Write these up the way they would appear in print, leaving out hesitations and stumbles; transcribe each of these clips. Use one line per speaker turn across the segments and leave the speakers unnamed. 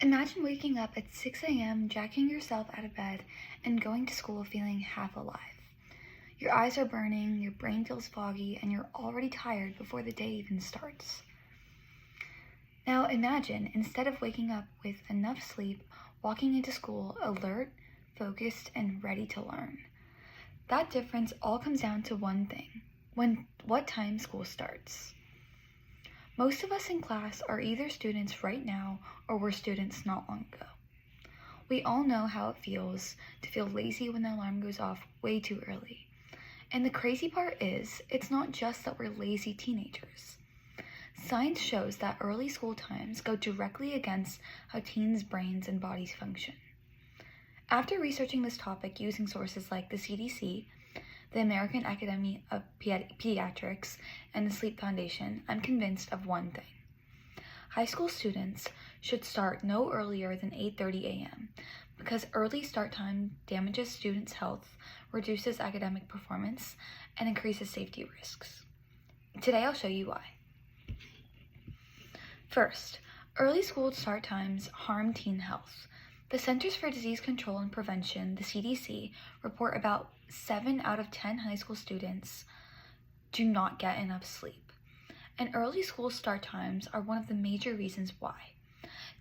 Imagine waking up at 6 a.m., jacking yourself out of bed, and going to school feeling half alive. Your eyes are burning, your brain feels foggy, and you're already tired before the day even starts. Now imagine, instead of waking up with enough sleep, walking into school alert, focused, and ready to learn. That difference all comes down to one thing: what time school starts. Most of us in class are either students right now or were students not long ago. We all know how it feels to feel lazy when the alarm goes off way too early. And the crazy part is, it's not just that we're lazy teenagers. Science shows that early school times go directly against how teens' brains and bodies function. After researching this topic using sources like the CDC, the American Academy of Pediatrics, and the Sleep Foundation, I'm convinced of one thing. High school students should start no earlier than 8:30 a.m. because early start time damages students' health, reduces academic performance, and increases safety risks. Today I'll show you why. First, early school start times harm teen health. The Centers for Disease Control and Prevention, the CDC, report about 7 out of 10 high school students do not get enough sleep. And early school start times are one of the major reasons why.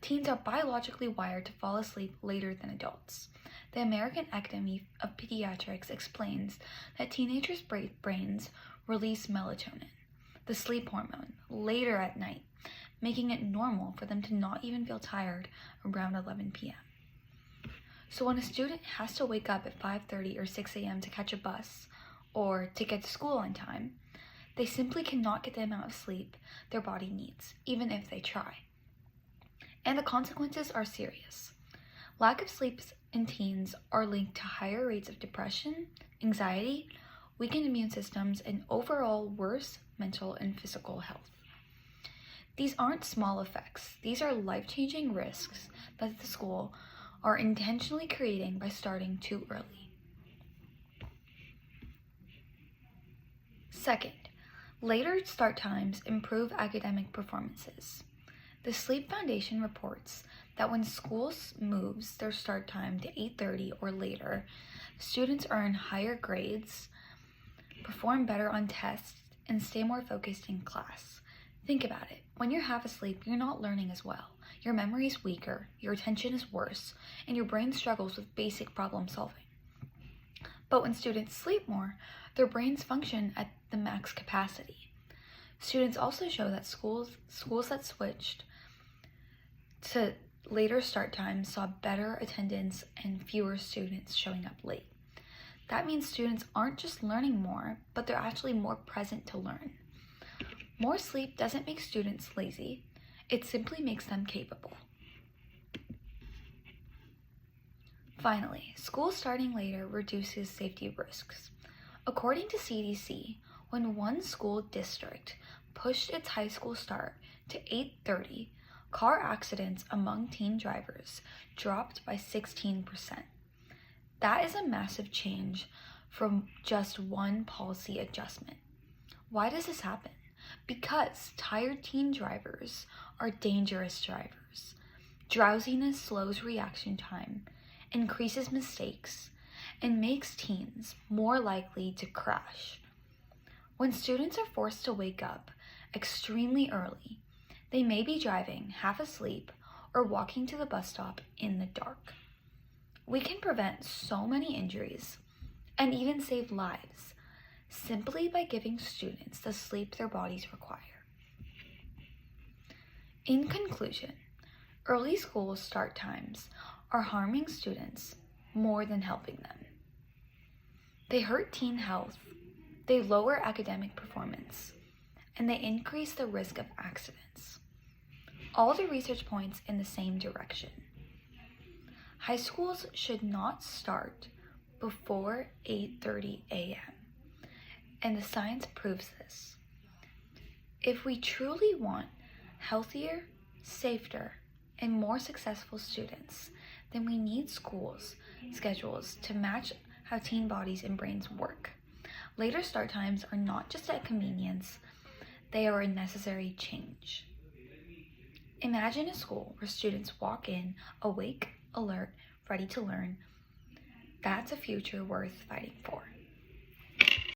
Teens are biologically wired to fall asleep later than adults. The American Academy of Pediatrics explains that teenagers' brains release melatonin, the sleep hormone, later at night, making it normal for them to not even feel tired around 11 p.m. So when a student has to wake up at 5:30 or 6 a.m. to catch a bus or to get to school on time, they simply cannot get the amount of sleep their body needs, even if they try. And the consequences are serious. Lack of sleep in teens are linked to higher rates of depression, anxiety, weakened immune systems, and overall worse mental and physical health. These aren't small effects. These are life-changing risks that the school are intentionally creating by starting too early. Second, later start times improve academic performances. The Sleep Foundation reports that when schools moves their start time to 8:30 or later, students earn higher grades, perform better on tests, and stay more focused in class. Think about it. When you're half asleep, you're not learning as well. Your memory is weaker, your attention is worse, and your brain struggles with basic problem solving. But when students sleep more, their brains function at the max capacity. Students also show that schools that switched to later start times saw better attendance and fewer students showing up late. That means students aren't just learning more, but they're actually more present to learn. More sleep doesn't make students lazy, it simply makes them capable. Finally, school starting later reduces safety risks. According to CDC, when one school district pushed its high school start to 8:30, car accidents among teen drivers dropped by 16%. That is a massive change from just one policy adjustment. Why does this happen? Because tired teen drivers are dangerous drivers. Drowsiness slows reaction time, increases mistakes, and makes teens more likely to crash. When students are forced to wake up extremely early, they may be driving half asleep or walking to the bus stop in the dark. We can prevent so many injuries and even save lives simply by giving students the sleep their bodies require. In conclusion, early school start times are harming students more than helping them. They hurt teen health, they lower academic performance, and they increase the risk of accidents. All the research points in the same direction. High schools should not start before 8:30 a.m. And the science proves this. If we truly want healthier, safer, and more successful students, then we need schools' schedules to match how teen bodies and brains work. Later start times are not just a convenience, they are a necessary change. Imagine a school where students walk in awake, alert, ready to learn. That's a future worth fighting for.